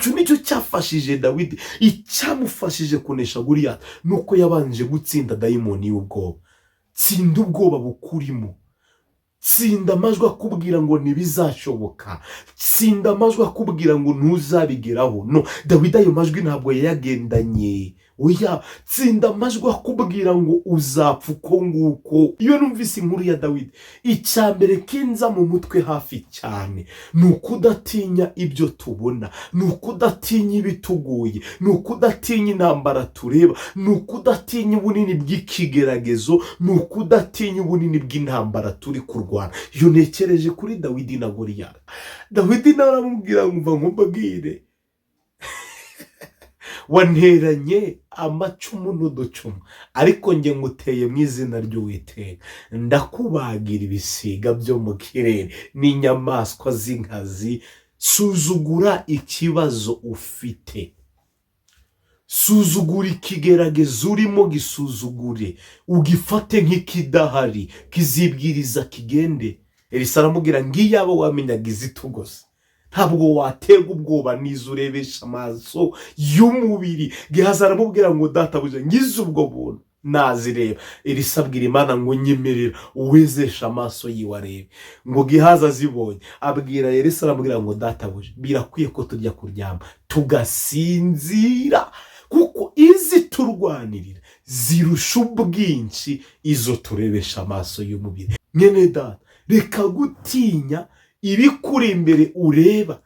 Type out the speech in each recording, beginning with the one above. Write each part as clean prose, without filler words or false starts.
icyo nicyo cyafashije Dawidi. Icyamufashije kunesha Goliyati nuko yabanje gutsinda dayimoni y'ubwoba. Tsinda ubwoba bukurimo. Tsinda amajwi akubwira ngo ntibizashoboka. Tsinda amajwi akubwira ngo ntuzabigeraho. No, Dawidi ayo majwi ntabwo yayagendanye. Oya, tsinda amajwi akubwira ngo uzapfa uko nguko. Iyo numvise inkuru ya Dawidi, icyambere kinza mu mutwe hafi cyane ni ukudatinya ibyo tubona, ni ukudatinya ibitugoye, ni ukudatinya intambara tureba, ni ukudatinya ubunini bw'ikigeragezo, ni ukudatinya ubunini bw'intambara turi kurwana. Iyo ntekereje kuri Dawidi na Goliyati, Dawidi nawe aramubwira ngo nkubwire, wanteranye amacumu n'uducumu, ariko njye nguteye mu izina ry'Uwiteka, ndakubagira ibisiga byo mu kirere n'inyamaswa z'inkazi. Suzugura ikibazo ufite, suzugura ikigeragezo urimo, gisuzugure, ugifate nk'ikidahari, kizibwiriza kigende. Elisa aramubwira ngo iyaba wamenyaga izitugose, ntabwo watega ubwoba n'izo urebesha amaso y'umubiri. Gehazi aramubwira ngo databuja ngize ubwo buntu nazireba. Elisa abwira Imana ngo nyemerera uwezesha amaso yiwe arebe. Ngo Gehazi azibonye abwira Elisa aramubwira ngo databuja birakwiye ko tujya kuryama tugasinzira, kuko izi turwanirira zirusha ubwinshi izo turebesha amaso y'umubiri. Mwene data, reka gutinya ibikuri imbere ureba,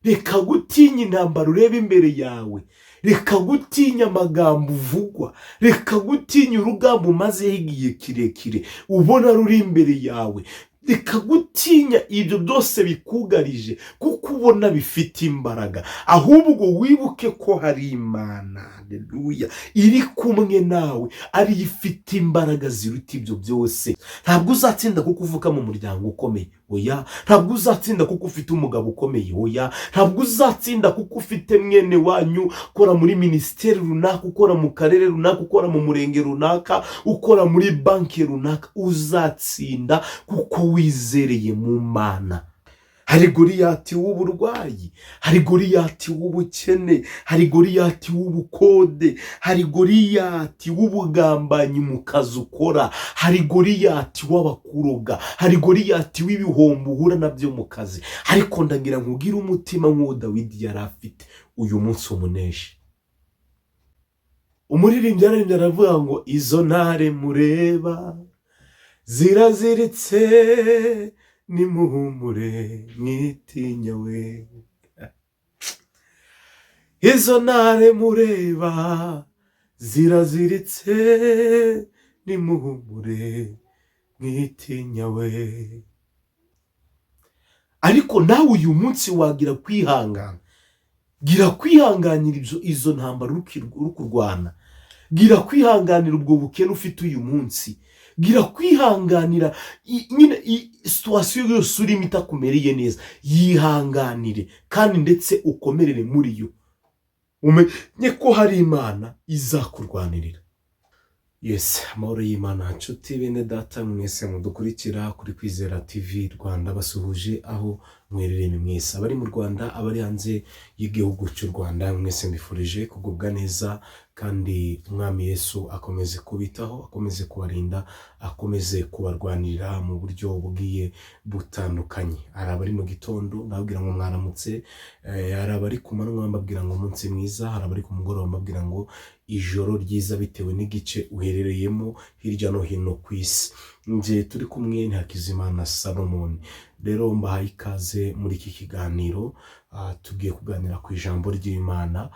reka gutinya intambara ureba imbere yawe, reka gutinya amagambo uvugwa, reka gutinya urugamba umazeho igihe kirekire ubona ruri imbere yawe, reka gutinya ibyo byose bikugarije kuko ubona bifite imbaraga. Ahubwo wibuke ko hari Imana, haleluya, iri kumwe nawe, ari ifite imbaraga ziruta ibyo byose. Ntabwo uzatsinda kuko uvuka mu muryango ukomeye, oya. Ntabwo uzatsinda kuko ufite umugabo ukomeye, oya. Ntabwo uzatsinda kuko ufite mwene wanyu ukora muri ministeri runaka, ukora mu karere runaka, ukora mu murenge runaka, ukora muri banki runaka. Uzatsinda kuko wizereye mu Mana. Hari Goliyati w'uburwayi, hari Goliyati w'ubukene, hari Goliyati w'ubukode, hari Goliyati w'ubugambanyi mu kazi ukora, hari Goliyati w'abakuroga, hari Goliyati w'ibihombo uhura nabyo mu kazi. Ariko ndagira nkubwire umutima nk'uwo Dawidi yari afite uyu munsi umuneshi. Umuririmbyi yaririmbye aravuga ngo izo ntare mureba ziraziritse, nimuhumure mwitinya we. Izo ntare mureba ziraziritse, nimuhumure mwitinya we. Ariko nawe uyu munsi wagira kwihangana, gira kwihanganira izo ntambara uri kurwana, gira kwihanganira ubwo bukene ufite uyu munsi, gira kwihanganira nyine situation yose urimo itakumereye neza, yihanganire kandi ndetse ukomerere muri yo, umenye ko hari Imana izakurwanirira. Yes, amahoro y'Imana nshuti bene data mwese mudukurikira kuri Kwizera TV Rwanda, basuhuje aho mwerereye mwese, abari mu Rwanda, abari hanze y'igihugu cy'u Rwanda, mwese mbifurije kugubwa neza, kandi Umwami Yesu akomeze kubitaho, akomeze kubarinda, akomeze kubarwanirira mu buryo bugiye butandukanye. Hari abari mu gitondo ndababwira ngo mwaramutse, hari abari ku manywa mbabwira ngo umunsi mwiza, hari abari ku mugoroba mbabwira ngo ijoro ryiza bitewe n'igice uherereyemo hirya no hino ku isi. Nje turi kumwe ni Hakizimana Salomon. Rero mbahaye ikaze muri iki kiganiro, tugiye kuganira ku ijambo ry'Imana,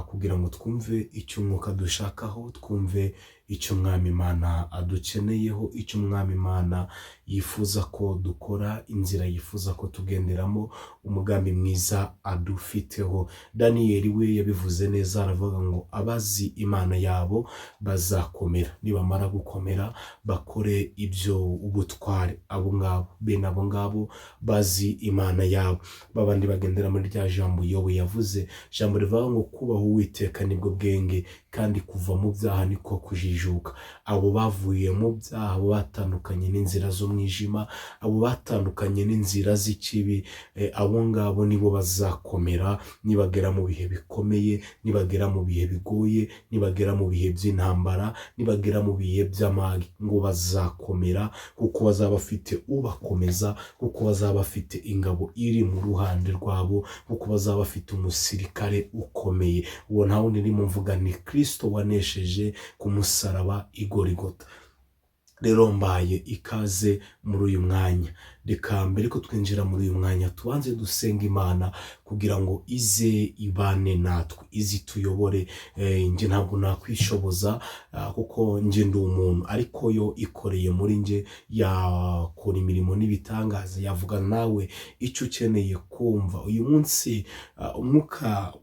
kugira ngo twumve icyo umwuka dushakaho, twumve icyo Umwami Imana adukeneyeho, icyo Umwami Imana yifuza ko dukora, inzira yifuza ko tugenderamo, umugambi mwiza adufiteho. Daniyeli we yabivuze neza, aravuga ngo abazi Imana yabo bazakomera, nibamara gukomera bakore ibyo ubutware. Abo ngabo, bene abo ngabo bazi Imana yabo, babandi bagendera muri rya jambo Yobu yavuze, jambo rivuga ngo kubaho Uwiteka nibwo bwenge, kandi kuva mu byaha niko kujijwa. bakajijuka, abo bavuye mu byaha, abo batandukanye n'inzira z'umwijima, abo batandukanye n'inzira z'ikibi, abo ngabo nibo bazakomera nibagera mu bihe bikomeye, nibagera mu bihe bigoye, nibagera mu bihe by'intambara, nibagera mu bihe by'amage, ngo bazakomera kuko bazaba bafite ubakomeza, kuko bazaba bafite ingabo iri mu ruhande rwabo, kuko bazaba bafite umusirikare ukomeye. Uwo nta wundi ndimo mvuga ni Kristo wanesheje ku musaraba i Goligota. Rero mbaye ikaze muri uyu mwanya. Reka mbere ko twinjira muri uyu mwanya tubanze dusenga Imana kugira ngo ize ibane natwe, izi tuyobore. Nje ntabwo nakwishoboza kuko nje ndi umuntu, ariko yo ikoreye muri nje, yakora imirimo n'ibitangaza, yavugana nawe icyo ukeneye kumva. Uyu munsi umwuka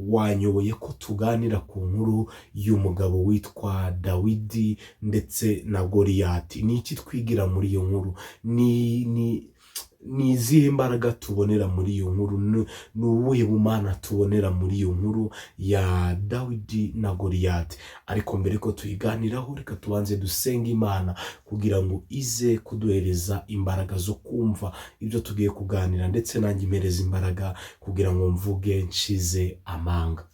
wanyoboye ko tuganira ku nkuru y'umugabo witwa Dawidi ndetse na Goliyati. Ni iki twigira muri iyo nkuru? Ni izihe mbaraga tubonera muri iyo nkuru? Ni ubuhe bumana tubonera muri iyo nkuru ya Dawidi na Goliyati? Ariko mbere ko tuyiganiraho, reka tubanze dusenga Imana kugira ngo ize kuduhereza imbaraga zo kumva ibyo tugiye kuganira, ndetse nanjye impereza imbaraga kugira ngo mvuge nshize amanga.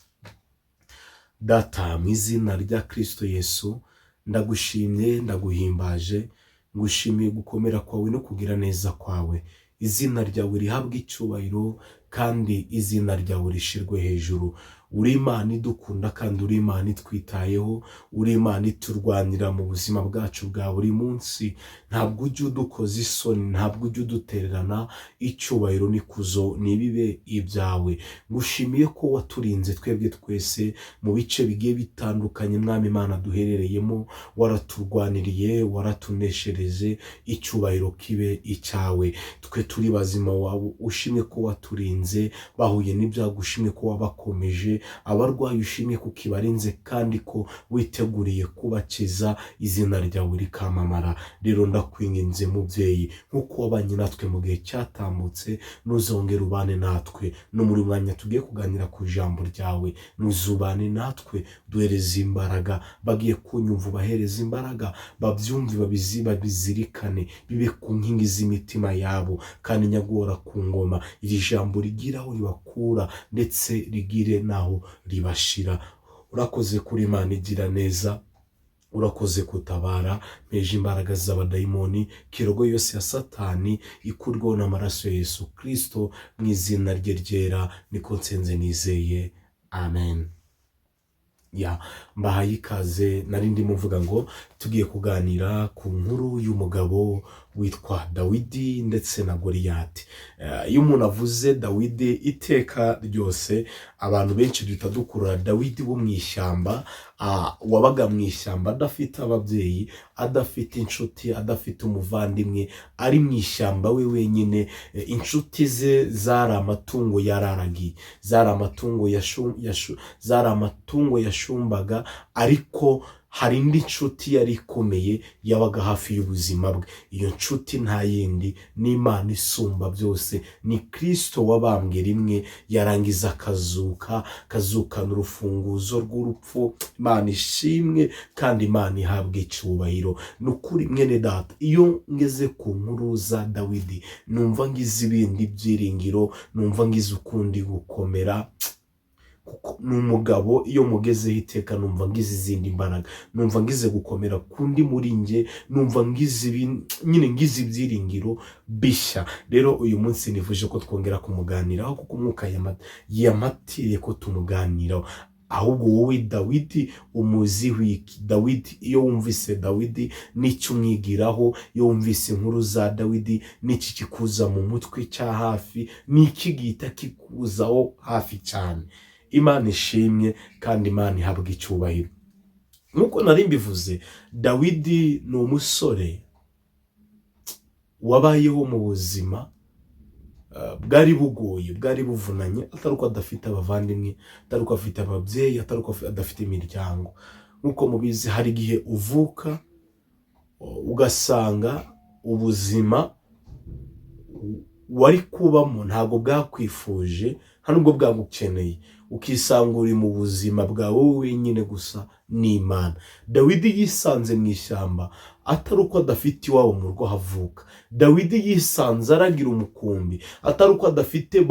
Data, mu izina rya Kristo Yesu, ndagushimye, ndaguhimbaje, ngushimiye gukomera kwawe no kugira neza kwawe. Izina ryawe rihabwe icyubahiro kandi izina ryawe rishirwe hejuru. Uri Imana idukunda kandi uri Imana itwitayeho, uri Imana iturwanira mu buzima bwacu bwa buri munsi. Ntabwo ujya udukoza isoni, ntabwo ujya udutererana. Icyubahiro n'ikuzo nibibe ibyawe. Ngushimiye ko waturinze twebwe twese mu bice bigiye bitandukanye, Mwami Imana duherereyemo. Waraturwaniriye, waratuneshereje, icyubahiro kibe icyawe. Twe turi bazima wawe, ushimye ko waturinze bahuye n'ibyago, ushimye ko wabakomeje. Abarwayi ushimye ko kibarinze kandi ko witeguriye kubakiza, izina ryawe rikamamara. Rero ndakwinginze mubyeyi, nkuko wabanye natwe mu gihe cyatambutse, nuzongera ubane natwe no muri mwanya tugiye kuganira ku ijambo ryawe. Nuzubane natwe, duhereze imbaraga. Bagiye kunyumva ubahereza imbaraga, babyumve, babizirikane, bibe ku nkingi z'imitima yabo, kandi nyagora ku ngoma. Iri jambo rigira aho ribakura ndetse rigire naho ribashira. Urakoze kuri Imana igira neza, urakoze kutabara. Mpeje imbaraga z'abadayimoni, kirogo yose ya Satani ikurwaho n'amaraso ya Yesu Kristo, mu izina rye ryera niko nsenze nizeye, amen. Mbahaye ikaze. Nari ndimo mvuga ngo tugiye kuganira ku nkuru y'umugabo witwa Dawidi ndetse na Goliyati. Iyo umuntu avuze Dawidi, iteka ryose abantu benshi duhita dukurura Dawidi wo mu ishyamba, wabaga mu ishyamba adafite ababyeyi, adafite inshuti, adafite umuvandimwe, ari mu ishyamba we wenyine. Inshuti ze zari amatungo yararagiye, zari amatungo yashumbaga, ariko hari indi nshuti yari ikomeye yabaga hafi y'ubuzima bwe. Iyo nshuti nta yindi ni Imana isumba byose, ni Kristo wabambwe rimwe, yarangiza kazukana urufunguzo rw'urupfu. Imana ishimwe kandi Imana ihabwe icyubahiro. Ni ukuri mwene data, iyo ngeze ku nkuru za Dawidi numva ngize ibindi byiringiro, numva ngize ukundi gukomera. Ni umugabo iyo mugezeho iteka numva ngize izindi mbaraga, numva ngize gukomera kundi muri nge, numva ngize ibyiringiro bishya. Rero uyu munsi nifuje ko twongera kumuganiraho, kuko umwuka yamatiriye ko tumuganiraho. Ahubwo wowe Dawidi umuzi wiki? Dawidi, iyo wumvise Dawidi n'icyo umwigiraho? Iyo wumvise inkuru za Dawidi n'iki kikuza mu mutwe cya hafi? N'iki gihita kikuzaho hafi cyane? Imana ishimye kandi Imana ihabwa icyubahiro. Nkuko nari mbivuze, Dawidi ni umusore wabayeho mu buzima bwari bugoye, bwari buvunanye, atari uko adafite abavandimwe, atari uko afite ababyeyi, atari uko adafite imiryango. Nkuko mubizi, hari igihe uvuka ugasanga ubuzima wari kubamo ntabwo bwakwifuje nta nubwo bwagukeneye, ukisanga uri mu buzima bwawe wowe wenyine gusa n'Imana. Dawidi yisanze mu ishyamba atari uko adafite iwabo mu rugo havuka. Dawidi yisanze aragira umukumbi atari uko adafite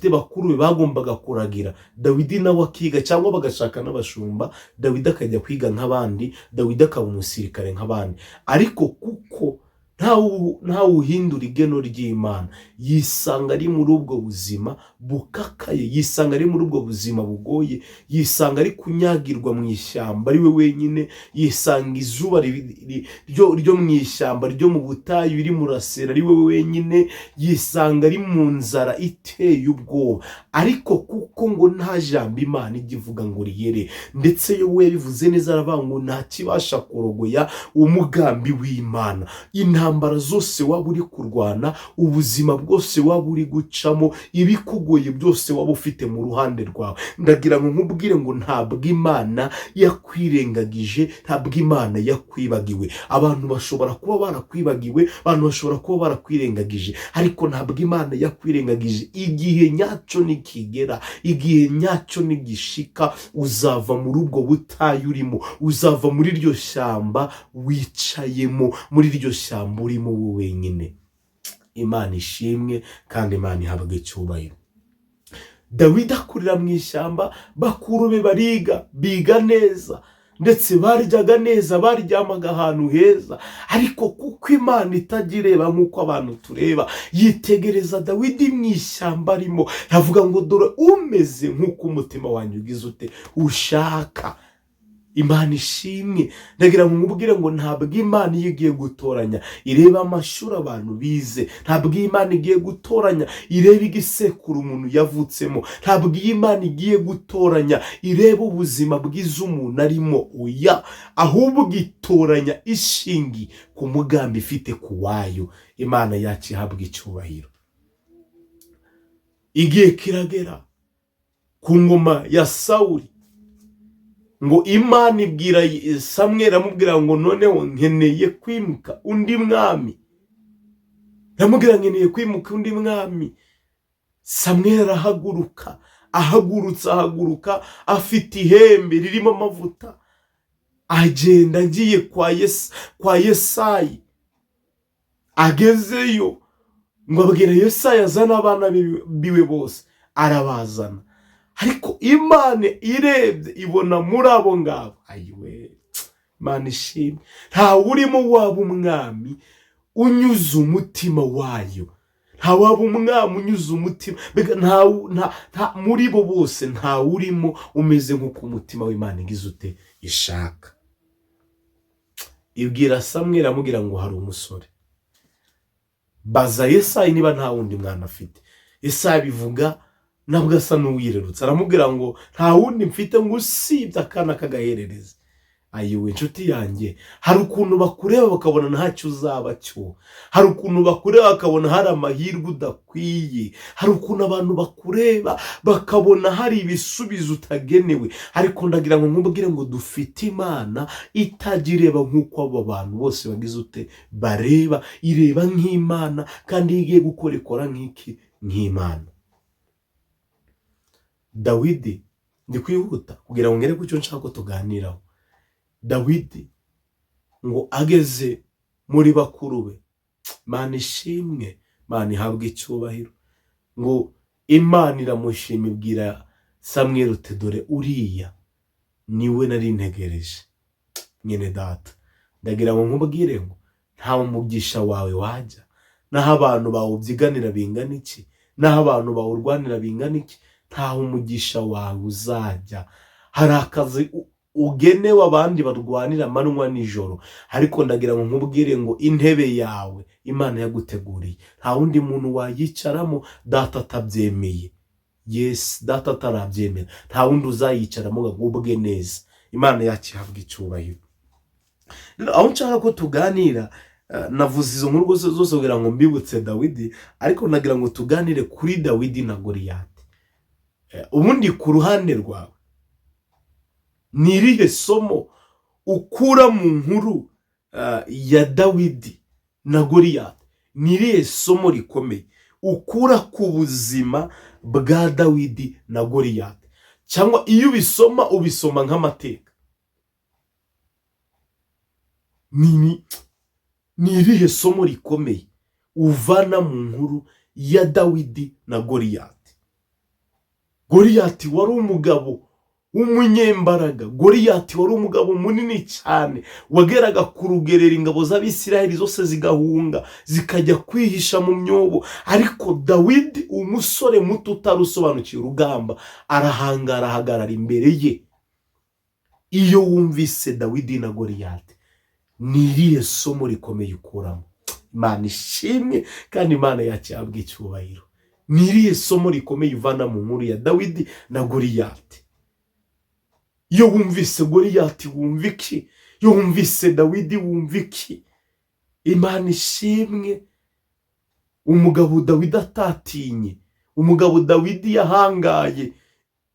bakuru be bagombaga kuragira. Dawidi nawe akiga cyangwa bagashaka n'abashumba, Dawidi akajya kwiga nk'abandi, Dawidi akaba umusirikare nk'abandi. Ariko kuko ntawe uhindura igeno ry'Imana, yisanga ari muri ubwo buzima bukakaye, yisanga ari muri ubwo buzima bugoye, yisanga ari kunyagirwa mu ishyamba ari we wenyine, yisanga izuba ryo mu ishyamba ryo mu butayu riri murasera ari we wenyine, yisanga ari mu nzara iteye ubwoba. Ariko kuko ngo nta jambo Imana ijya ivuga ngo riyere, ndetse yo we yabivuze neza aravuga ngo nta kibasha kurogoya umugambi w'Imana. Intambara zose waba uri kurwana, ubuzima bwose waba uri gucamo, ibikugoye byose waba ufite mu ruhande rwawe, ndagira ngo nkubwire ngo ntabwo Imana yakwirengagije, ntabwo Imana yakwibagiwe. Abantu bashobora kuba barakwibagiwe, abantu bashobora kuba barakwirengagije, ariko ntabwo Imana yakwirengagije. Igihe nyacyo nikigera, igihe nyacyo nigishika, uzava muri ubwo butayu urimo, uzava muri iryo shyamba wicayemo, muri iryo shyamba urimo wowe wenyine. Imana ishimwe kandi Imana ihabwe icyubahiro. Dawidi akurira mu ishyamba, bakuru be biga neza, ndetse baryaga neza, baryamaga ahantu heza. Ariko kuko Imana itagireba nk'uko abantu tureba, yitegereza Dawidi mu ishyamba arimo, yavuga ngo dore umeze nk'uko umutima wanjye ugize ute ushaka. Imana ishimwe. Ndagira ngo nkubwire ngo ntabwo Imana iyo igiye gutoranya ireba amashuri abantu bize, ntabwo Imana igiye gutoranya ireba igisekuru umuntu yavutsemo, ntabwo Imana igiye gutoranya ireba ubuzima bwiza umuntu arimo, oya, ahubwo itoranya ishingi ku mugambi ifite ku wayo. Imana yacu ihabwa icyubahiro. Igihe kiragera ku ngoma ya Sawuli, ngo Imana ibwira Samweli, amubwira ngo noneho nkeneye kwimuka undi mwami. Nkeneye kwimuka undi mwami. Samweli arahaguruka, ahaguruka afite ihembe ririmo amavuta, agenda agiye kwa Yesayi. Agezeyo ngo abwira Yesayi azana abana biwe bose, arabazana. Ariko Imana irebye ibona muri abo ngabo, ayiwe, Imana ishimwe, nta urimo waba umwami unyuze umutima wayo, nta waba umwami unyuze umutima, nta muri bo bose nta urimo umeze nk'uko umutima w'Imana igize ute ishaka. Ibwira Samweli amubwira ngo hari umusore, baza Yesayi niba nta wundi mwana afite. Yesayi bivuga nabwo asa n'uwirerutse, aramubwira ngo nta wundi mfite ngo usibye akana k'agahererezi. Ayiwe inshuti yanjye, hari ukuntu bakureba bakabona ntacyo uzaba cyo, hari ukuntu bakureba bakabona hari amahirwe udakwiye, hari ukuntu abantu bakureba bakabona hari ibisubizo utagenewe. Ariko ndagira ngo nkubwire ngo dufite Imana itagireba nk'uko abo bantu bose bagize ute bareba, ireba nk'Imana, kandi igiye gukora ikora nk'Imana. Dawidi, ndi kwihuta kugira ngo ngere ku cyo nshaka ko tuganiraho. Dawidi ngo ageze muri bakuru be, Imana ishimwe, Imana ihabwe icyubahiro, ngo Imana iramushima, ibwira Samweli uti dore uriya niwe nari ntegereje. Mwene data, ndagira ngo nkubwire ngo nta umugisha wawe wajya, naho abantu bawubyiganira bingana iki, naho abantu bawurwanira bingana iki, nta umugisha wawe uzajya. Hari akazi ugenewe abandi barwanira amanywa nijoro, ariko ndagira ngo nkubwire ngo intebe yawe Imana yaguteguriye, nta wundi muntu wayicaramo Data atabyemeye. Yes, Data atarabyemera, nta wundi uzayicaramo ngo agubwe neza. Imana yacu ihabwa icyubahiro. Aho nshaka ko tuganira, navuze izo nkuru zose kugira ngo mbibutse Dawidi, ariko nagira ngo tuganire kuri Dawidi na Goliyati. Ubundi ku ruhande rwawe ni irihe somo ukura mu nkuru ya Dawidi na Goliyati? Ni irihe somo rikomeye ukura ku buzima bwa Dawidi na Goliyati, cyangwa iyo ubisoma nk'amateka. Ni irihe somo rikomeye uvana mu nkuru ya Dawidi na Goliyati? Goliyati wari umugabo w'umunyembaraga. Goliyati wari umugabo munini cyane, wageraga ku rugerero ingabo z'Abisiraheli zose zigahunga zikajya kwihisha mu myobo. Ariko Dawidi, umusore muto utarusobanukiye urugamba, arahangara, ahagarara imbere ye. Iyo wumvise Dawidi na Goliyati, ni irihe somo rikomeye ukuramo? Imana ishimwe kandi Imana yacu ihabwe icyubahiro. Ni irihe somo rikomeye uvana mu nkuru ya Dawidi na Goliyati? Iyo wumvise Goliyati wumva iki? Iyo wumvise Dawidi wumva iki? Imana ishimwe. Umugabo Dawidi atatinye, umugabo Dawidi yahangaye,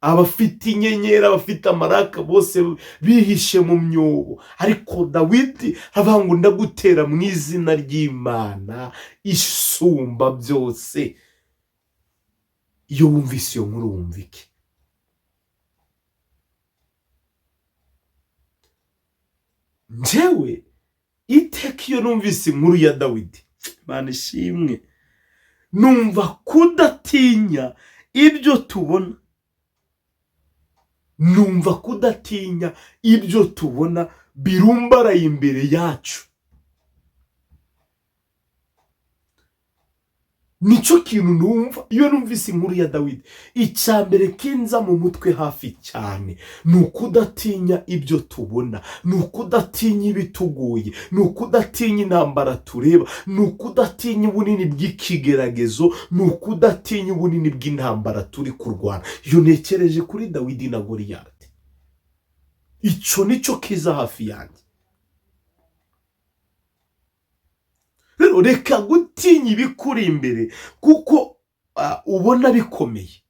abafite inyenyeri, abafite amaraka bose bihishe mu myobo. Ariko Dawidi avuga ngo ndagutera mu izina ry'Imana isumba byose. Iyo wumvise iyo nkuru wumva iki? Njyewe iteka iyo numvise inkuru ya Dawidi, Imana ishimwe, numva kudatinya ibyo tubona. Numva kudatinya ibyo tubona birumbaraye imbere yacu. Nico kintu numva iyo numvise inkuru ya Dawidi. Icyambere kinza mu mutwe hafi cyane ni ukudatinya ibyo tubona, ni ukudatinya ibitugoye, ni ukudatinya intambara tureba, ni ukudatinya ubunini bw'ikigeragezo, ni ukudatinya ubunini bw'intambara turi kurwana. Iyo nekereje kuri Dawidi na Goliyati, icyo nicyo kiza hafi yanjye. Rero reka gutinya ibikuri imbere kuko ubona bikomeye.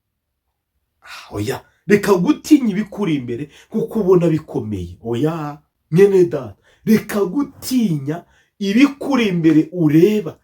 Oya, reka gutinya ibikuri imbere kuko ubona bikomeye. Oya mwene data, reka gutinya ibikuri imbere ureba.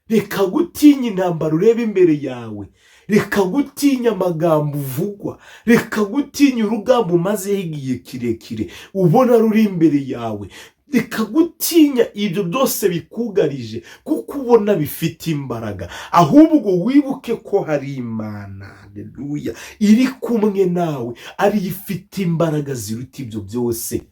Reka gutinya intambara ureba imbere yawe. Reka gutinya amagambo uvugwa. Reka gutinya urugamba umazeho igihe kirekire ubona ruri imbere yawe. Reka gutinya ibyo byose bikugarije kuko ubona bifite imbaraga. Ahubwo wibuke ko hari Imana, haleluya, iri kumwe nawe, ari ifite imbaraga ziruta ibyo byose.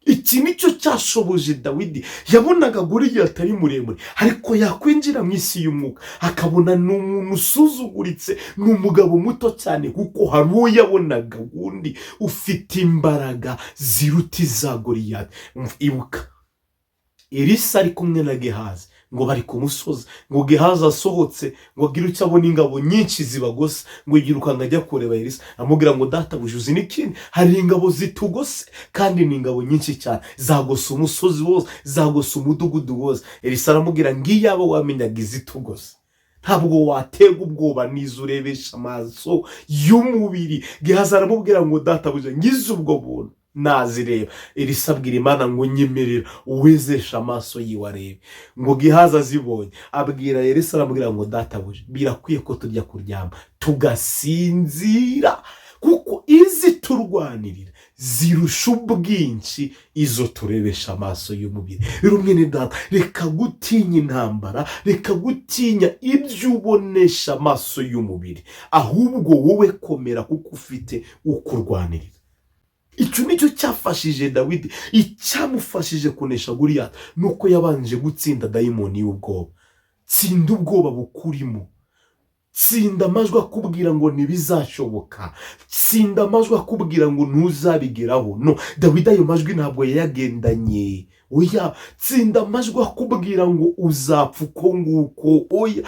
Iki nicyo cyashoboje Dawidi. Yabonaga Goliyati ari muremure, ariko yakwinjira mu isi y'umwuka akabona n'umuntu usuzuguritse, n'umugabo muto cyane, kuko hari uwo yabonaga undi ufite imbaraga ziruta iza Goliyati. Ibuka Elisa ari kumwe na Gehazi, ngo bari ku musozi, ngo Gehazi asohotse ngo agire icyo abona ingabo nyinshi zibagose, ngo yiruka ajya kureba Elisa, amubwira ngo databuja uzi n'ikindi, hari ingabo zitugose kandi ni ingabo nyinshi cyane, zagose umusozi wose, zagose umudugudu wose. Elisa aramubwira ngo iyaba wamenyaga izitugose ntabwo watega ubwoba n'izo urebesha amaso y'umubiri. Gehazi aramubwira ngo databuja ngize ubwo buntu nazireba. Elisa abwira Imana ngo nyemerera uwezesha amaso yiwe arebe. Ngo Gehazi azibonye abwira Elisa, aramubwira ngo databuja birakwiye ko tujya kuryama tugasinzira, kuko izi turwanirira zirusha ubwinshi izo turebesha amaso y'umubiri. Rero mwene data, reka gutinya intambara, reka gutinya ibyo ubonesha amaso y'umubiri, ahubwo wowe komera kuko ufite ukurwanirira. Icyo nicyo cyafashije Dawidi. Icyamufashije kunesha Goliyati nuko yabanje gutsinda dayimoni y'ubwoba. Tsinda ubwoba bukurimo. Tsinda amajwi akubwira ngo ntibizashoboka. Tsinda amajwi akubwira ngo ntuzabigeraho. No, Dawidi ayo majwi ntabwo yayagendanye. Oya, tsinda amajwi akubwira ngo uzapfa uko nguko. Oya,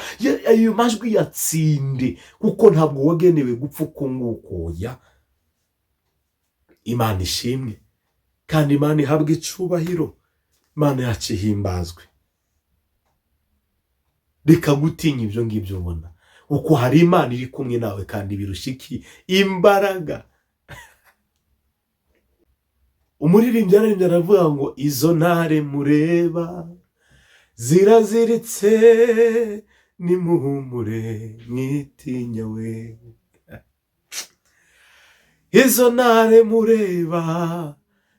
ayo majwi yatsinde kuko ntabwo wagenewe gupfa uko nguko. Oya, Imana ishimwe kandi Imana ihabwe icyubahiro. Imana yacu ihimbazwe. Reka gutinya ibyo ngibyo ubona, uko hari Imana iri kumwe nawe kandi birusha iki imbaraga. Umuririmbyi ararimbye aravuga ngo izo ntare mureba ziraziritse nimuhumure mwitinya we. Izo ntare mureba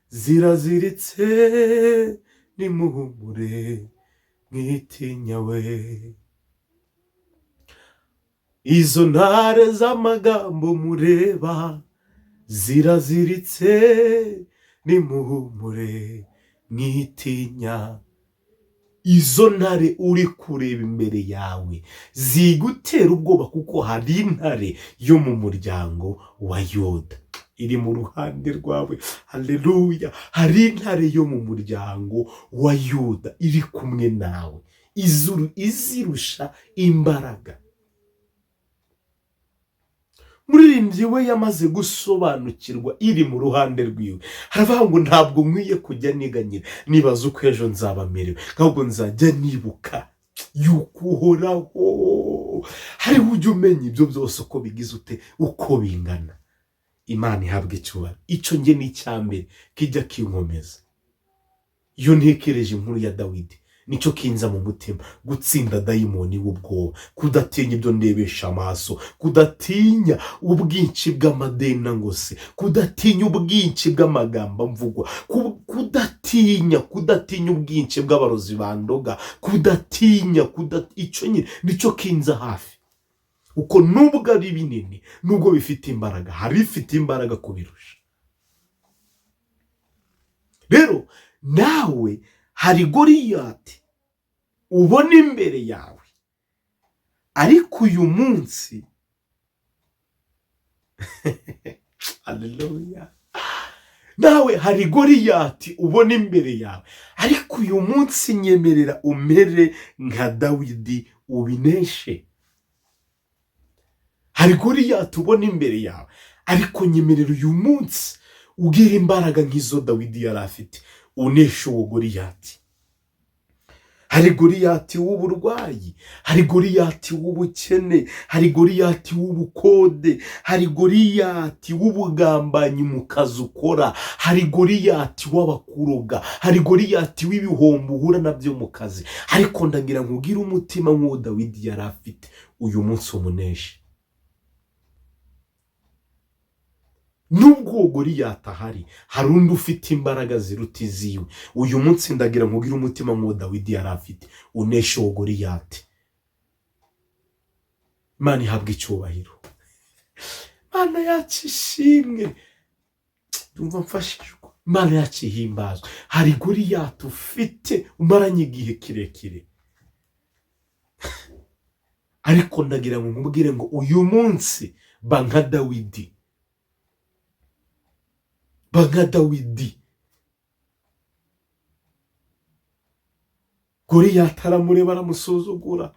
ziraziritse, nimuhumure mwitinya we. Izo ntare z'amagambo mureba ziraziritse, nimuhumure mwitinya. Izo ntare uri kureba imbere yawe zigutera ubwoba, kuko hari intare yo mu muryango wa Yuda iri mu ruhande rwawe. Haleluya! Hari intare yo mu muryango wa Yuda iri kumwe nawe, izirusha imbaraga. Muririmbyi we yamaze gusobanukirwa iri mu ruhande rwiwe, haravuga ngo ntabwo nkwiye kujya niganyira nibaza uko ejo nzaba merewe, ahubwo nzajya nibuka yuko uhoraho hariho ujya umenya ibyo byose uko bigize ute, uko bingana. Imana ihabwe icyubahiro. Icyo nge ni icyambere kijya kinkomeza iyo ntekereje inkuru ya Dawidi, nicyo kinza mu mutima, gutsinda dayimoni w'ubwoba, kudatinya ibyo ndebesha amaso, kudatinya ubwinshi bw'amadeni ngose, kudatinya ubwinshi bw'amagambo mvugwa, kudatinya ubwinshi bw'abarozi bandoga, icyo nyine nicyo kinza hafi. Uko nubwo ari binini, nubwo bifite imbaraga, hari ifite imbaraga kubirusha. Rero nawe hari Goliyati ubona imbere yawe, ariko uyu munsi haleluya, nawe hari Goliyati ubona imbere yawe, ariko uyu munsi nyemerera umere nka Dawidi ubineshe. Hari Goliyati ubona imbere yawe, ariko nyemerera uyu munsi ugira imbaraga nk'izo Dawidi yari afite, uneshe uwo Goliyati. Hari Goliyati w'uburwayi, hari Goliyati w'ubukene, hari Goliyati w'ubukode, hari Goliyati w'ubugambanyi mu kazi ukora, hari Goliyati w'abakuroga, hari Goliyati w'ibihombo uhura nabyo mu kazi, ariko ndagira ngo ugire umutima nk'uwo Dawidi yari afite, uyu munsi umuneshe. Nubwo uwo Goliyati ahari, hari undi ufite imbaraga ziruta iziwe. Uyu munsi ndagira ngo ugire umutima nk'uwo Dawidi yari afite, uneshe uwo Goliyati. Imana ihabwe icyubahiro. Imana yacu ishimwe. Ndumva mfashijwe. Imana yacu ihimbazwe. Hari Goliyati ufite umaranye igihe kirekire, ariko ndagira ngo nkubwire ngo uyu munsi ba nka Dawidi. Baga Dawidi. Goliyati aramureba aramusuzugura,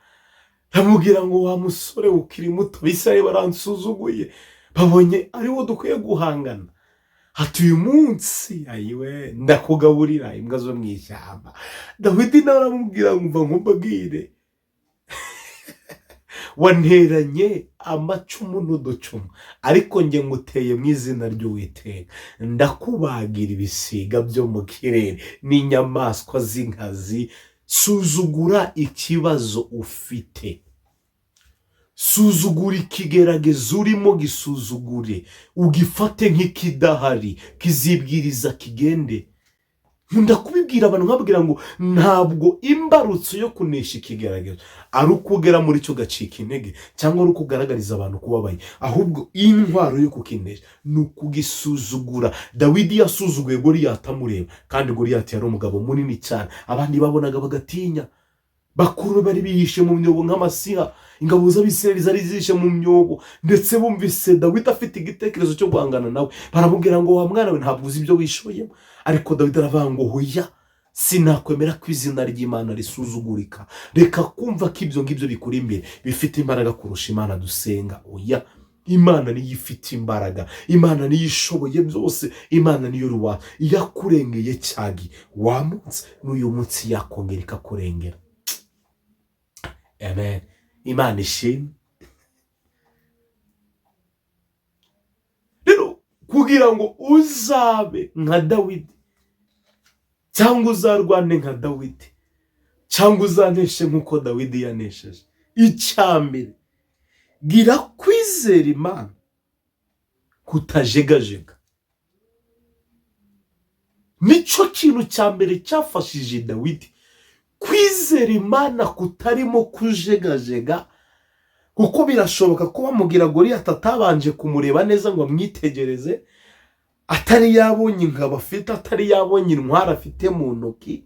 aramubwira ngo wa musore ukiri muto, Abisirayeli baransuzuguye, babonye ariwo dukwiye guhangana. Ati uyu munsi ayiwe ndakugaburira imbwa zo mu ishyamba. Dawidi nawe aramubwira ngo mva nkubwire, wanteranye amacumu n'uducumu, ariko nge nguteye mu izina ry'Uwiteka, ndakubagira ibisiga byo mu kirere n'inyamaswa z'inkazi. Suzugura ikibazo ufite, suzugura ikigeragezo urimo, gisuzugure, ugifate nk'ikidahari, kizibwiriza kigende. Nkunda kubibwira abantu nkabwira ngo ntabwo imbarutso yo kunesha ikigeragezo ari ukugera muri cyo gacika intege, cyangwa ari ukugaragariza abantu kubabaye, ahubwo intwaro yo kukinesha ni ukugisuzugura. Dawidi yasuzuguye Goliyati amureba, kandi Goliyati yari umugabo munini cyane, abandi babonaga bagatinya. Bakuru bari bihishe mu myobo nk'amasiha, ingabo z'Abisirayeli zari zihishe mu myobo, ndetse bumvise Dawidi afite igitekerezo cyo guhangana nawe, baramubwira ngo wa mwana we ntabwo uzi ibyo wishoyemo. Ariko Dawidi aravuga ngo hoya, sinakwemera ko izina ry'Imana risuzugurika. Reka kumva ko ibyo ngibyo bikuri imbere bifite imbaraga kurusha Imana dusenga. Oya, Imana niyo ifite imbaraga, Imana niyo ishoboye byose, Imana niyo ruwa. Yakurengeye cyagi wa munsi, n'uyu munsi yakongera ikakurengera. Amen. Imana ishimwe. Rero kugira ngo uzabe nka Dawidi, cyangwa uzarwane nka Dawidi, cyangwa uzaneshe nk'uko Dawidi yanesheje, icyambere, gira kwizera Imana kutajegajega. Nico kintu cya mbere cyafashije Dawidi, kwizera Imana kutarimo kujegajega, kuko birashoboka ko bamugira Goliyati atabanje kumureba neza ngo amwitegereze, atari yabonye ingabo afite, atari yabonye intwari afite mu ntoki,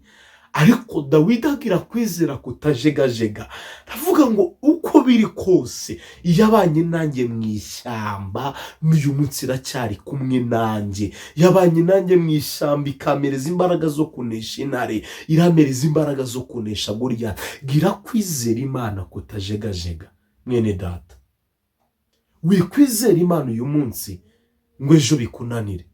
ariko Dawidi agira kwizera kutajegajega. Ndavuga ngo uko biri kose yabanye nanjye mu ishyamba, n'uyu munsi iracyari kumwe nanjye. Yabanye nanjye mu ishyamba ikamereza imbaraga zo kunesha intare, iramereza imbaraga zo kunesha Goliyati. Gira kwizera Imana kutajegajega. Mwene data, wikwizera Imana uyu munsi ngo ejo bikunanire.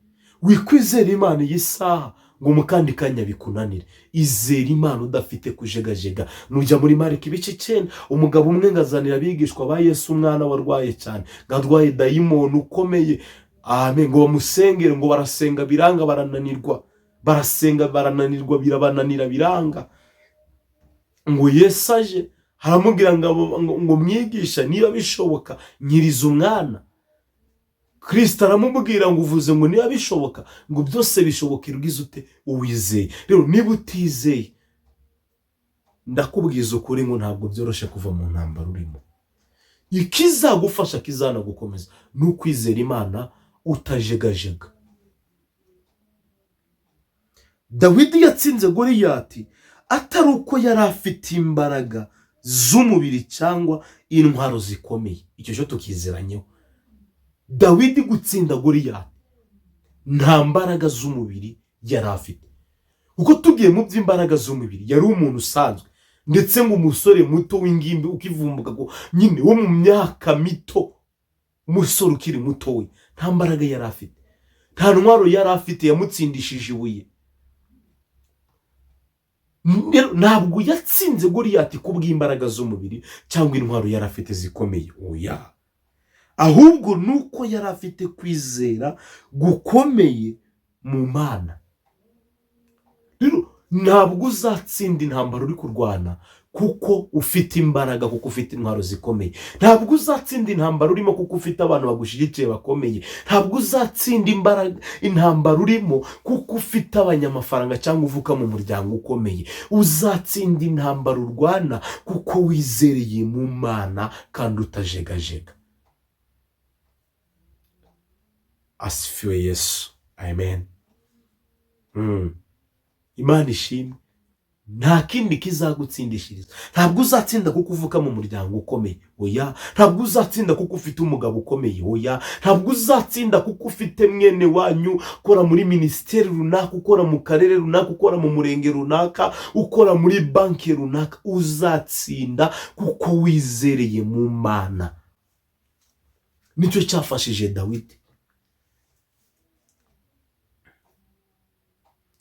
Wikwizera Imana iyi saha ngo mu kandi kanya bikunanire. Izera Imana udafite kujegajega. Nujya muri Mariko ibice 9, umugabo umwe ngazanira abigishwa ba Yesu umwana warwaye cyane, ngadwaye dayimoni ukomeye. Amen. Ngo bamusengere, ngo barasenga biranga, barananirwa. Barasenga barananirwa, birabananira biranga. Ngo Yesu aje haramubwira ngo mwigisha, niba bishoboka nyiriza umwana. Kristo aramubwira ngo uvuze ngo niba bishoboka, ngo byose bishobokera ugize ute? Uwizeye. Rero niba utizeye, ndakubwiza ukuri ngo ntabwo byoroshye kuva mu ntambara urimo. Ikizagufasha kizanagukomeza ni ukwizera Imana utajegajega. Dawidi yatsinze Goliyati atari uko yari afite imbaraga z'umubiri cyangwa intwaro zikomeye. Icyo cyo tukizeranyeho. Dawidi gutsinda Goliyati nta mbaraga z'umubiri yari afite. Uko tugiye mu by'imbaraga z'umubiri, yari umuntu usanzwe, ndetse ngo umusore muto w'ingimbi ukivumbuka ko nyine wo mu myaka mito, umusore ukiri muto we, nta mbaraga yari afite, nta ntwaro yari afite yamutsindishije ibuye. Ntabwo yatsinze Goliyati kubw'imbaraga z'umubiri cyangwa intwaro yari afite zikomeye. Oya, ahubwo nuko yari afite kwizera gukomeye mu Mana. Rero ntabwo uzatsinda intambara uri kurwana kuko ufite imbaraga, kuko ufite intwaro zikomeye. Ntabwo uzatsinda intambara urimo kuko ufite abantu bagushigikiye bakomeye. Ntabwo uzatsinda intambara urimo kuko ufite abanyamafaranga cyangwa uvuka mu muryango ukomeye. Uzatsinda intambara urwana kuko wizereye mu Mana kandi utajegajega. Asifiwe Yesu. Amen. Imana ishimwe. Nta kindi kizagutsindishiriza. Ntabwo uzatsinda kuko uvuka mu muryango ukomeye. Oya. Ntabwo uzatsinda kuko ufite umugabo ukomeye. Oya. Ntabwo uzatsinda kuko ufite mwene wanyu ukora muri ministeri runaka, ukora mu karere runaka, ukora mu murenge runaka, ukora muri banki runaka. Uzatsinda kuko wizereye mu Mana. Nicyo cyafashije Dawidi.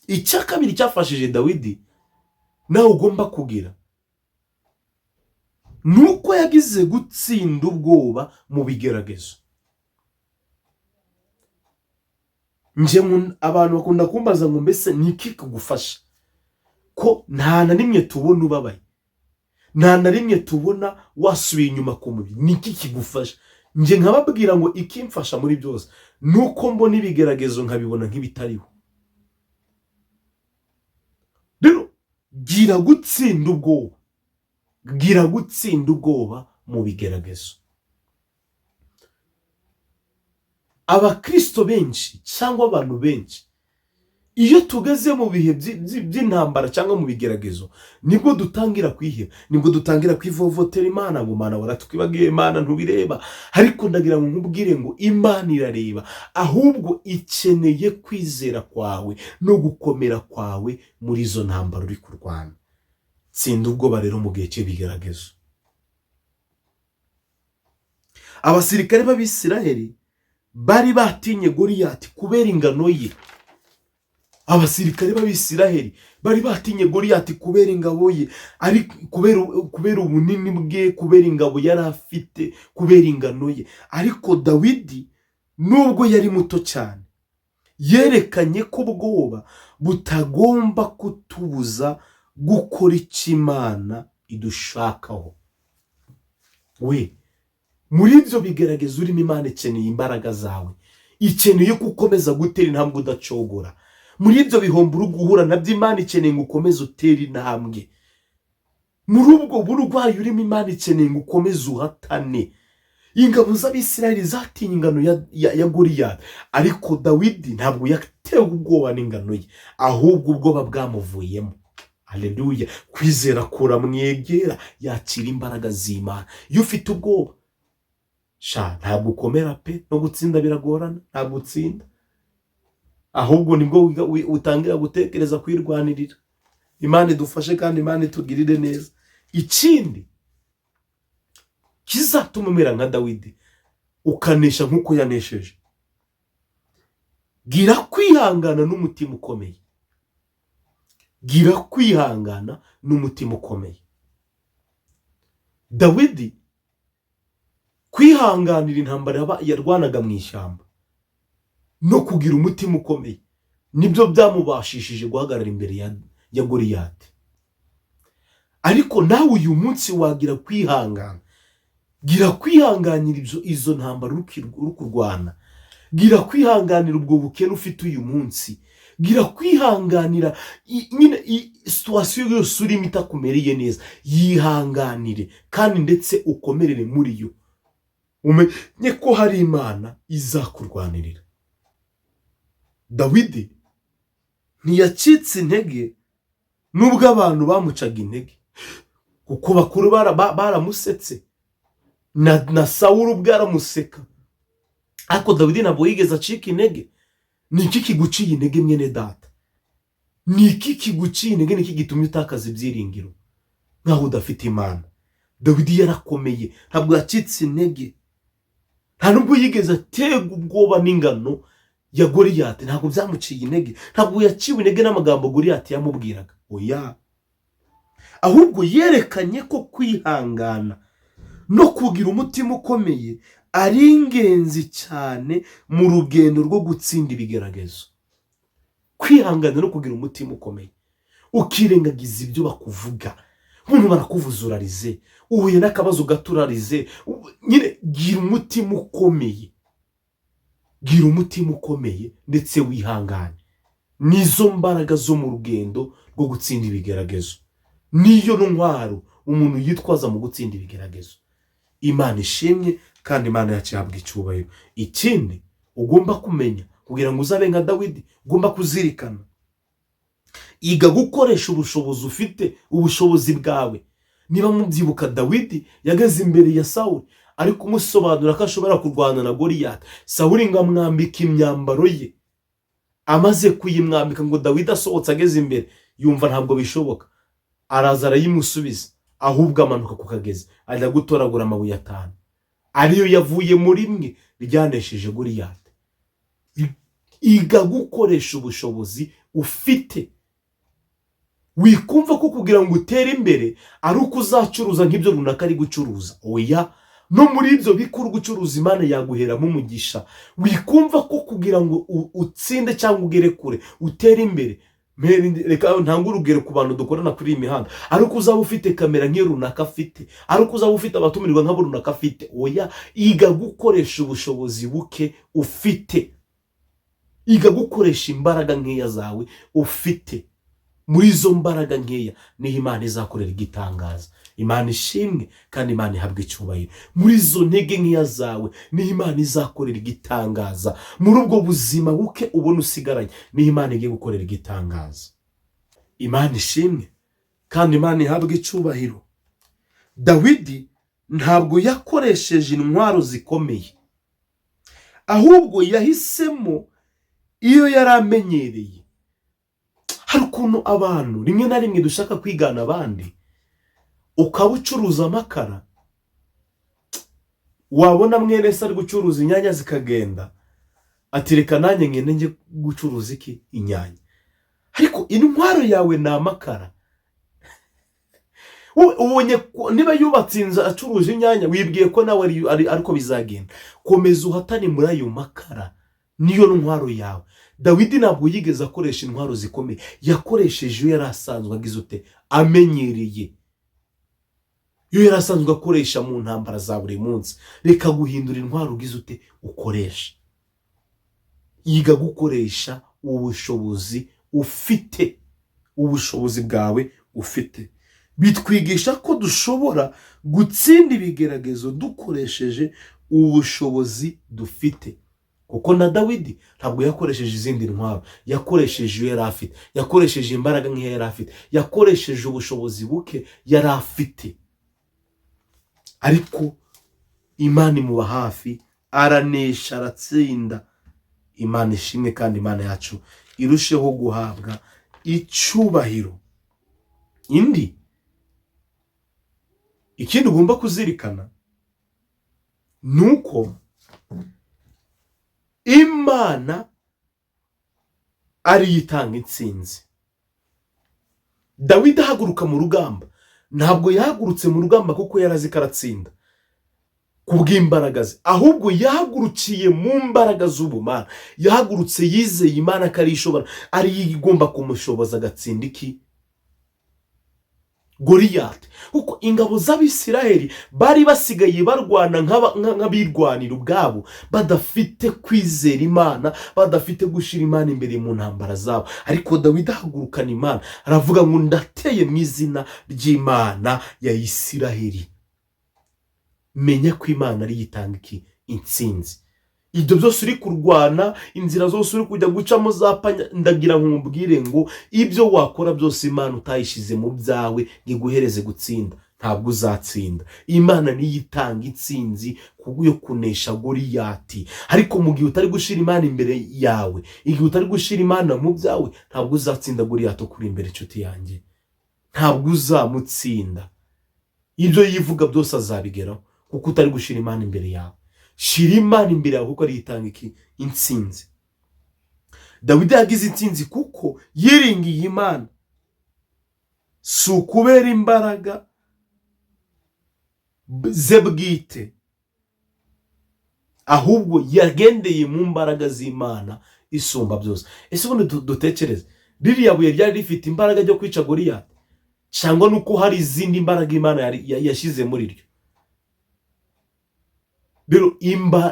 Icya kabiri cyafashije Dawidi nawe ugomba kugira, nuko yagize gutsinda ubwoba mu bigeragezo. Abantu bakunda kumbaza ngo mbese niki kugufasha ko nta na rimwe tubona ubabaye, nta na rimwe tubona wasubiye inyuma ku mubiri. Niki kigufasha? Nje nkababwira ngo ikimfasha muri byose nuko mbona ibigeragezo nkabibona nk'ibitariho. Rero gira gutsinda ubwoba, gira gutsinda ubwoba mu bigeragezo. Abakristo benshi cyangwa abantu benshi, iyo tugeze mu bihe by'intambara cyangwa mu bigeragezo, nibwo dutangira kwiheba, nibwo dutangira kwivovotera Imana ngo Mana waratwibagiye, Imana ntubireba. Ariko ndagira ngo nkubwire ngo Imana irareba, ahubwo ikeneye kwizera kwawe no gukomera kwawe muri izo ntambara uri kurwana. Tsinda ubwoba rero mu gihe cy'ibigeragezo. Abasirikare b'Abisiraheli bari batinye Goliyati kubera ingano ye. Abasirikare b'Abisiraheli bari batinye Goliyati kubera ingabo ye, ari kubera ubunini bwe, kubera ingabo yari afite, kubera ingano ye. Ariko Dawidi nubwo yari muto cyane, yerekanye ko ubwoba butagomba kutubuza gukora icyo Imana idushakaho. we muri ibyo bigaragaza urimo Imana ikeneye imbaraga zawe, ikeneye ko ukomeza gutera intambwe udacogora. Muri ibyo bihombo uri guhura nabyo Imana ikeneye ngo ukomeze utere intambwe. Muri ubwo burwayi urimo Imana ikeneye ngo ukomeze uhatane. Ingabo z'Abisirayeli zatinye ingano ya Goliyati, ariko Dawidi ntabwo yatewe ubwoba n'ingano ye, ahubwo ubwoba bwamuvuyemo. Haleluya. Kwizera kuramwegera, yakira imbaraga z'Imana. Iyo ufite ubwoba ntabwo ukomera pe, no gutsinda biragorana, ntabwo utsinda, ahubwo nibwo utangira gutekereza kwirwanirira. Imana idufashe kandi Imana itugirire neza. Ikindi kizatuma umera nka Dawidi, ukanesha nk'uko yanesheje, gira kwihangana n'umutima ukomeye. Gira kwihangana n'umutima ukomeye. Dawidi kwihanganira intambara yarwanaga mu ishyamba no kugira umutima ukomeye nibyo byamubashishije guhagarara imbere ya Goliyati. Ariko nawe uyu munsi wagira kwihangana. Gira kwihanganira izo ntambara uri kurwana. Gira kwihanganira ubwo bukene ufite uyu munsi. Gira kwihanganira nyine situation yose urimo itakumereye neza. Yihanganire kandi ndetse ukomerere muri yo. Umenye ko hari Imana izakurwanirira. Dawidi ntiyacitse intege nubwo abantu bamucaga intege, kuko bakuru baramusetse na Sawuli ubwo aramuseka, ariko Dawidi ntabwo yigeze acika intege. Ni iki kiguciye intege mwene data? Ni iki kiguciye intege? Ni iki gitumye utakaza ibyiringiro nkaho udafite Imana? Dawidi yarakomeye, ntabwo yacitse intege, nta nubwo yigeze atega ubwoba n'ingano ya Goliyati. Ntabwo byamuciye intege, ntabwo yaciwe intege n'amagambo Goliyati yamubwiraga. Oya, ahubwo yerekanye ko kwihangana no kugira umutima ukomeye ari ingenzi cyane mu rugendo rwo gutsinda ibigeragezo. Kwihangana no kugira umutima ukomeye, ukirengagiza ibyo bakuvuga. Umuntu barakuvuza urarize, uhuye n'akabazo gaturarize, nyine gira umutima ukomeye. Gira umutima ukomeye ndetse wihangane. Nizo mbaraga zo mu rugendo rwo gutsinda ibigeragezo. Niyo ntwaro umuntu yitwaza mu gutsinda ibigeragezo. Imana ishimwe kandi Imana yacu ihabwa icyubahiro. Ikindi ugomba kumenya kugira ngo uzabe nka Dawidi, ugomba kuzirikana. Iga gukoresha ubushobozi ufite, ubushobozi bwawe. Niba mubyibuka, Dawidi yageze imbere ya Sawuli ari kumusobanura ko ashobora kurwana na Goliyati. Sawuli ngo amwambike imyambaro ye. Amaze kuyimwambika ngo Dawidi asohotse ageze imbere, yumva ntabwo bishoboka. Araza arayimusubiza, ahubwo amanuka ku kagezi ajya gutoragura amabuye 5, ariyo yavuye muri mwe ryanesheje Goliyati. Iga gukoresha ubushobozi ufite. Wikumva ko kugira ngo utere imbere ari uko uzacuruza nk'ibyo runaka ari gucuruza. Oya, no muri ibyo bikuru gucuruza Imana yaguheramo umugisha. Wikumva ko kugira ngo utsinde cyangwa ugere kure, utere imbere. Reka ntange urugero ku bantu dukorana kuri iyi mihanda. Ari uko uzaba ufite kamera nk'iyo runaka afite, ari uko uzaba ufite abatumirwa nk'abo runaka afite. Oya, iga gukoresha ubushobozi buke ufite. Iga gukoresha imbaraga nkeya zawe ufite. Muri izo mbaraga nkeya niho Imana izakorera igitangaza. Imana ishimwe kandi Imana ihabwa icyubahiro. Muri izo ntege nkeya zawe niho Imana izakorera igitangaza. Muri ubwo buzima buke ubona usigaranye niho Imana igiye gukorera igitangaza. Imana ishimwe kandi Imana ihabwa icyubahiro. Dawidi ntabwo yakoresheje intwaro zikomeye, ahubwo yahisemo iyo yari amenyereye. Hari ukuntu abantu rimwe na rimwe dushaka kwigana abandi, ukaba ucuruza amakara, wabona mwene se ari gucuruza inyanya zikagenda, ati reka nanjye ngende njye gucuruza iki? Inyanya. Ariko intwaro yawe ni amakara. Ubonye niba yubatse inzu acuruje inyanya, wibwiye ko nawe ariko bizagenda. Komeza uhatane muri ayo makara, niyo ntwaro yawe. Dawidi ntabwo yigeze akoresha intwaro zikomeye, yakoresheje iyo yari asanzwe agize ute? Amenyereye. iyo yarasanzwe akoresha mu ntambara za buri munsi. Reka guhindura intwaro ugize ute ukoresha. Yiga gukoresha ubushobozi ufite, ubushobozi bwawe ufite. Bitwigisha ko dushobora gutsinda ibigeragezo dukoresheje ubushobozi dufite. Kuko na Dawidi ntabwo yakoresheje izindi ntwaro, yakoresheje iyo yari afite, yakoresheje imbaraga nk'iyo yari afite, yakoresheje ubushobozi buke yari afite. Ariko Imana imuba hafi, aranesha, aratsinda. Imana ishimwe kandi Imana yacu irusheho guhabwa icyubahiro. Ikindi ugomba kuzirikana nuko Imana ari yitanga intsinzi. Dawidi ahaguruka mu rugamba, ntabwo yahagurutse mu rugamba kuko yarazi ko aratsinda kubw'imbaraga ze, ahubwo yahagurukiye mu mbaraga z'ubumana. Yahagurutse yizeye Imana ko ari ishobora, ari igomba kumushoboza agatsinda Goliyati. Kuko ingabo z'Abisiraheli bari basigaye barwana nk'abirwanira ubwabo, badafite kwizera Imana, badafite gushira Imana imbere mu ntambara zabo. Ariko Dawidi ahagurukana Imana, aravuga ngo ndateye mu izina ry'Imana ya Isiraheli. Menya ko Imana ari yitanga intsinzi. Ibyo byose uri kurwana, inzira zose uri kujya gucamo zapanya, ndagira nkubwire ngo ibyo wakora byose Imana utayishize mu byawe ngiguhereze gutsinda, ntabwo uzatsinda. Imana niyo itanga intsinzi yo kunesha Goliyati. Ariko mu gihe utari gushira Imana imbere yawe, igihe utari gushira Imana mu byawe, ntabwo uzatsinda Goliyati kuri imbere. Inshuti yanjye, ntabwo uzamutsinda. Ibyo yivuga byose azabigeraho kuko utari gushira Imana imbere yawe. Shira Imana imbere yawe kuko ari yitanga intsinzi. Dawidi yagize intsinzi kuko yiringiye Imana, si ukubera imbaraga ze bwite, ahubwo yagendeye mu mbaraga z'Imana isumba byose. Ese ubundi dutekereze, ririya buye ryari rifite imbaraga ryo kwica Goliyati, cyangwa nuko hari izindi mbaraga Imana yashyize muri ryo? Rero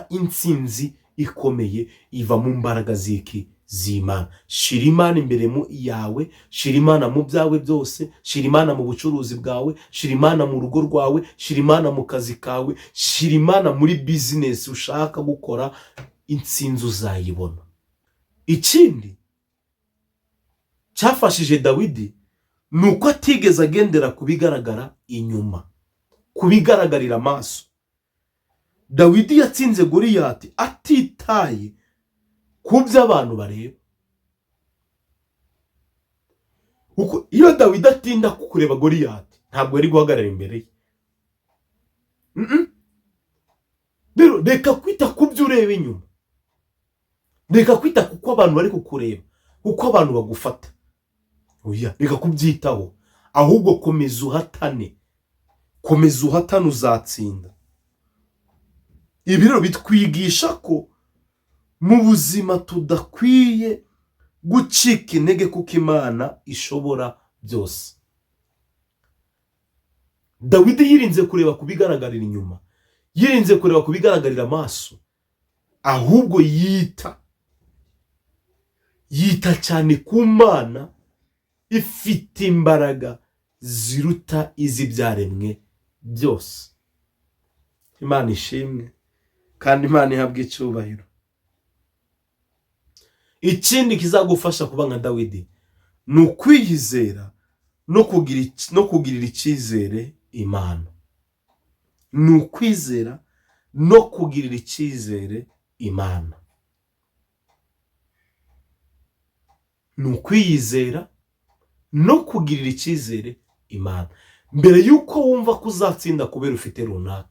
intsinzi ikomeye iva mu mbaraga z'Imana. Shira Imana imbere yawe, shira Imana mu byawe byose, shira Imana mu bucuruzi bwawe, shira Imana mu rugo rwawe, shira Imana mu kazi kawe, shira Imana muri business ushaka gukora, intsinzi uzayibona. Ikindi cyafashije Dawidi nuko atigeze agendera kubigaragara inyuma, kubigaragarira amaso. Dawidi yatsinze Goliyati atitaye ku byo abantu bareba. Kuko iyo Dawidi atinda kureba Goliyati, ntabwo yari guhagarara imbere ye. Rero reka kwita ku byo ureba inyuma, reka kwita kuko abantu bari kukureba, kuko abantu bagufata. Oya, reka kubyitaho, ahubwo komeza uhatane, komeza uhatane, uzatsinda. Ibi rero bitwigisha ko mu buzima tudakwiye gucika intege kuko Imana ishobora byose. Dawidi yirinze kureba kubigaragarira inyuma, yirinze kureba kubigaragarira amaso, ahubwo yita cyane ku Mana ifite imbaraga ziruta iz'ibyaremwe byose. Imana ishimwe kandi Imana ihabwe icyubahiro. Ikindi kizagufasha kuba nka Dawidi ni ukwiyizera no kugirira icyizere Imana. Ni ukwizera no kugirira icyizere Imana. Ni ukwiyizera no kugirira icyizere Imana. Mbere yuko wumva ko uzatsinda kubera ufite runaka,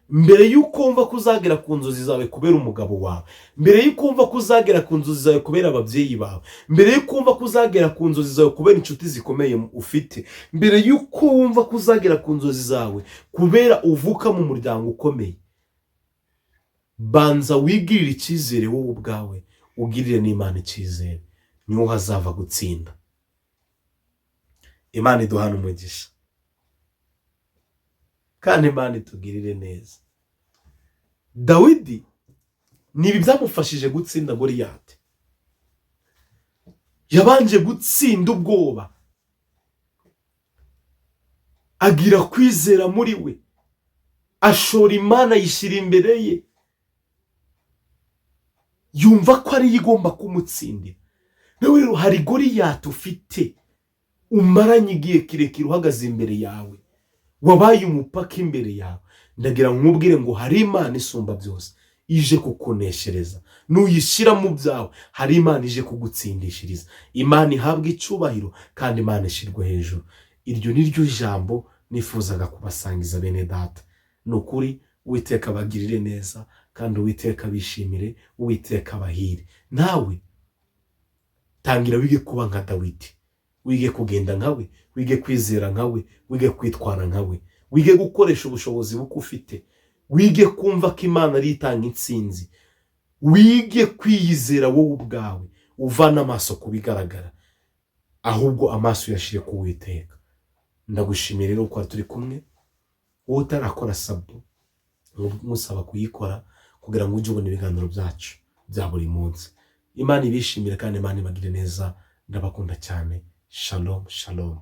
mbere yuko wumva ko uzagera ku nzozi zawe kubera umugabo wawe, mbere yuko wumva ko uzagera ku nzozi zawe kubera ababyeyi bawe, mbere yuko wumva ko uzagera ku nzozi zawe kubera inshuti zikomeye ufite, mbere yuko wumva ko uzagera ku nzozi zawe kubera uvuka mu muryango ukomeye, banza wigirire icyizere wowe ubwawe, ugirire n'Imana icyizere, niho hazava gutsinda. Imana iduhane umugisha. kandi Imana itugirire neza. Dawidi nibi byamufashije gutsinda Goliyati. Yabanje gutsinda ubwoba, agira kwizera muri we, ashora Imana yishyira imbere ye, yumva ko ari igomba kumutsindira. Nawe rero hari Goliyati ufite, umaranye igihe kirekire uhagaze imbere yawe, wabaye umupaka imbere yawe. Ndagira nkubwire ngo hari Imana isumba byose ije kukuneshereza. Nuyishyira mu byawe, hari Imana ije kugutsindishiriza. Imana ihabwa icubahiro kandi Imana ishirwe hejuru. Iryo ni ryo jambo nifuzaga kubasangiza bene data. Nukuri Uwiteka abagirire neza kandi Uwiteka bishimire, Uwiteka abahire. Nawe tangira wige kuba nka Dawidi, wige kugenda nkawe, wige kwizera nkawe, wige kwitwara nkawe, wige gukoresha ubushobozi buko ufite, wige kumva ko Imana ari itanga intsinzi, wige kwiyizera wowe ubwawe, uvana amaso kubigaragara, ahubwo amaso yashire ku Uwiteka. Ndagushimira rero ko turi kumwe. Wowe utarakora sabo, musaba kuyikora kugira ngo ujye ubona ibiganiro byacu bya buri munsi. Imana ibishimire kandi Imana ibagire neza. Ndabakunda cyane. Shalom, shalom.